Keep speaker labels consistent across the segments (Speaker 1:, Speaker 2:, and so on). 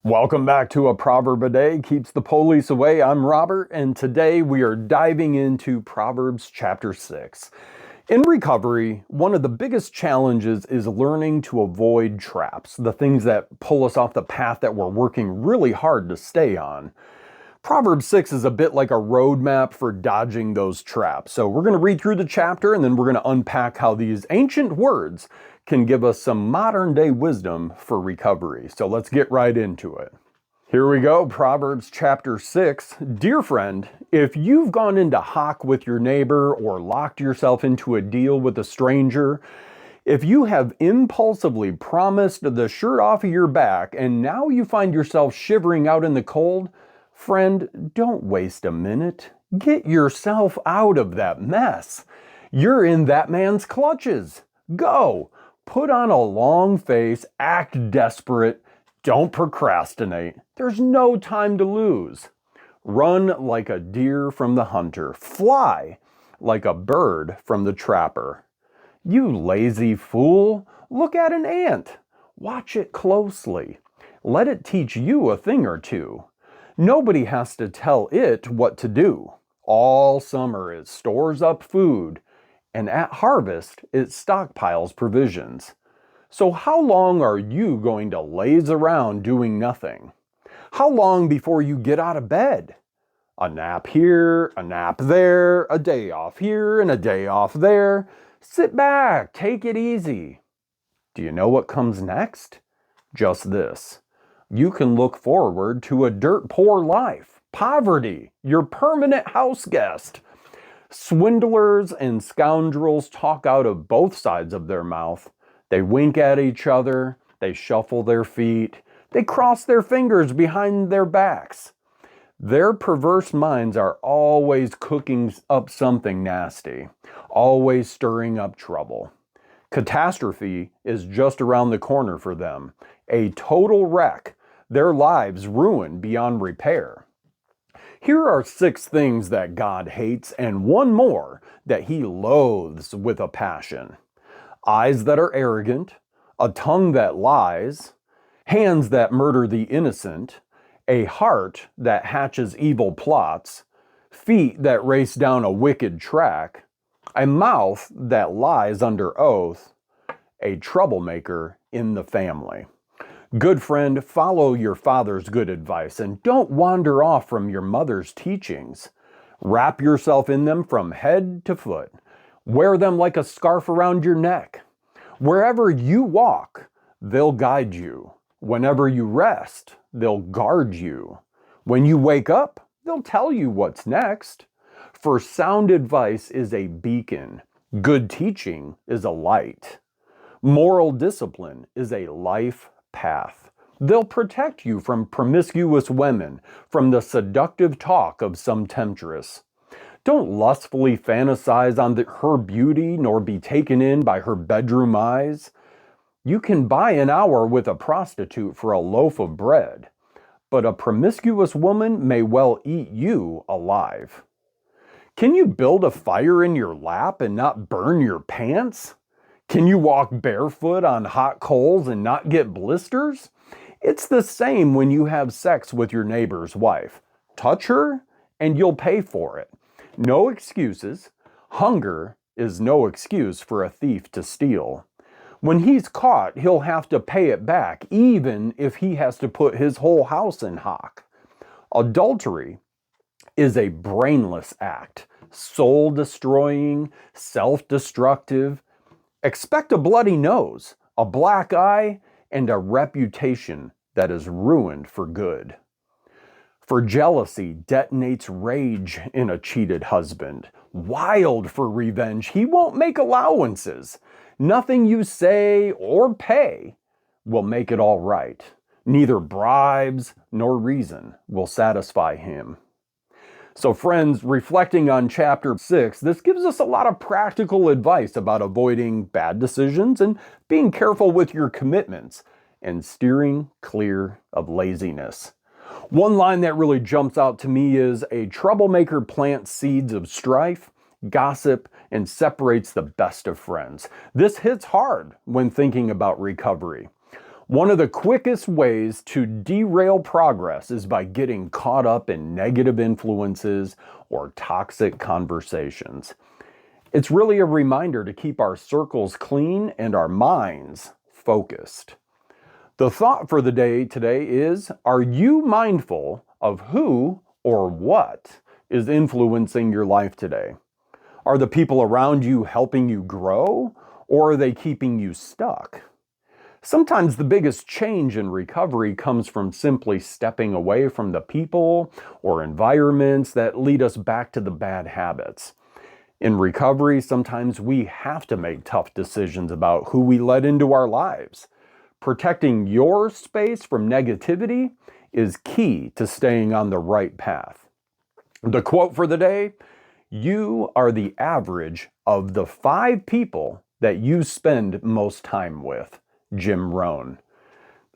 Speaker 1: Welcome back to A Proverb a Day Keeps the Police Away. I'm Robert, and today we are diving into Proverbs chapter 6. In recovery, one of the biggest challenges is learning to avoid traps, the things that pull us off the path that we're working really hard to stay on. Proverbs 6 is a bit like a roadmap for dodging those traps. So we're going to read through the chapter and then we're going to unpack how these ancient words can give us some modern day wisdom for recovery. So let's get right into it. Here we go, Proverbs chapter 6. Dear friend, if you've gone into hock with your neighbor or locked yourself into a deal with a stranger, if you have impulsively promised the shirt off of your back and now you find yourself shivering out in the cold, friend, don't waste a minute. Get yourself out of that mess. You're in that man's clutches. Go. Put on a long face, act desperate. Don't procrastinate. There's no time to lose. Run like a deer from the hunter. Fly like a bird from the trapper. You lazy fool. Look at an ant. Watch it closely. Let it teach you a thing or two. Nobody has to tell it what to do. All summer it stores up food, and at harvest it stockpiles provisions. So how long are you going to laze around doing nothing? How long before you get out of bed? A nap here, a nap there, a day off here and a day off there. Sit back, take it easy. Do you know what comes next? Just this. You can look forward to a dirt poor life, poverty, your permanent house guest. Swindlers and scoundrels talk out of both sides of their mouth. They wink at each other, they shuffle their feet, they cross their fingers behind their backs. Their perverse minds are always cooking up something nasty, always stirring up trouble. Catastrophe is just around the corner for them, a total wreck. Their lives ruined beyond repair. Here are 6 things that God hates and one more that he loathes with a passion. Eyes that are arrogant, a tongue that lies, hands that murder the innocent, a heart that hatches evil plots, feet that race down a wicked track, a mouth that lies under oath, a troublemaker in the family. Good friend, follow your father's good advice and don't wander off from your mother's teachings. Wrap yourself in them from head to foot. Wear them like a scarf around your neck. Wherever you walk, they'll guide you. Whenever you rest, they'll guard you. When you wake up, they'll tell you what's next. For sound advice is a beacon. Good teaching is a light. Moral discipline is a life path. They'll protect you from promiscuous women, from the seductive talk of some temptress. Don't lustfully fantasize on her beauty, nor be taken in by her bedroom eyes. You can buy an hour with a prostitute for a loaf of bread, but a promiscuous woman may well eat you alive. Can you build a fire in your lap and not burn your pants? Can you walk barefoot on hot coals and not get blisters? It's the same when you have sex with your neighbor's wife. Touch her and you'll pay for it. No excuses. Hunger is no excuse for a thief to steal. When he's caught, he'll have to pay it back, even if he has to put his whole house in hock. Adultery is a brainless act, soul-destroying, self-destructive. Expect a bloody nose, a black eye, and a reputation that is ruined for good. For jealousy detonates rage in a cheated husband. Wild for revenge, he won't make allowances. Nothing you say or pay will make it all right. Neither bribes nor reason will satisfy him. So friends, reflecting on chapter 6, this gives us a lot of practical advice about avoiding bad decisions and being careful with your commitments and steering clear of laziness. One line that really jumps out to me is, a troublemaker plants seeds of strife, gossip, and separates the best of friends. This hits hard when thinking about recovery. One of the quickest ways to derail progress is by getting caught up in negative influences or toxic conversations. It's really a reminder to keep our circles clean and our minds focused. The thought for the day today is, are you mindful of who or what is influencing your life today? Are the people around you helping you grow, or are they keeping you stuck? Sometimes the biggest change in recovery comes from simply stepping away from the people or environments that lead us back to the bad habits. In recovery, sometimes we have to make tough decisions about who we let into our lives. Protecting your space from negativity is key to staying on the right path. The quote for the day, you are the average of the 5 people that you spend most time with. Jim Rohn.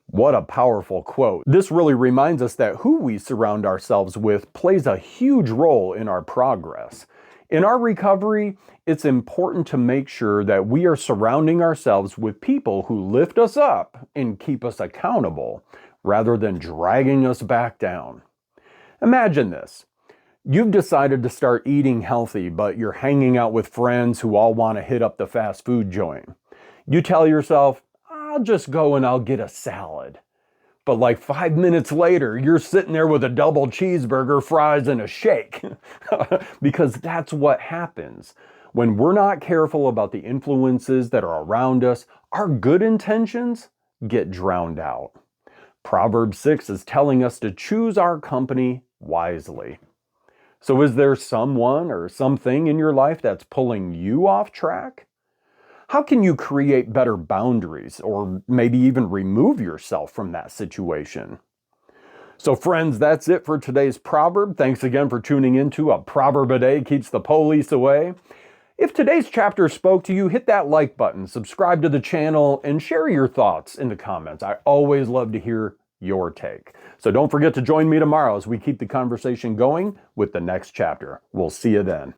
Speaker 1: What a powerful quote. This really reminds us that who we surround ourselves with plays a huge role in our progress. In our recovery, it's important to make sure that we are surrounding ourselves with people who lift us up and keep us accountable, rather than dragging us back down. Imagine this. You've decided to start eating healthy, but you're hanging out with friends who all want to hit up the fast food joint. You tell yourself, I'll just go and I'll get a salad. But like 5 minutes later, you're sitting there with a double cheeseburger, fries, and a shake. Because that's what happens. When we're not careful about the influences that are around us, our good intentions get drowned out. Proverbs 6 is telling us to choose our company wisely. So is there someone or something in your life that's pulling you off track? How can you create better boundaries or maybe even remove yourself from that situation? So friends, that's it for today's proverb. Thanks again for tuning into A Proverb a Day Keeps the Police Away. If today's chapter spoke to you, hit that like button, subscribe to the channel, and share your thoughts in the comments. I always love to hear your take. So don't forget to join me tomorrow as we keep the conversation going with the next chapter. We'll see you then.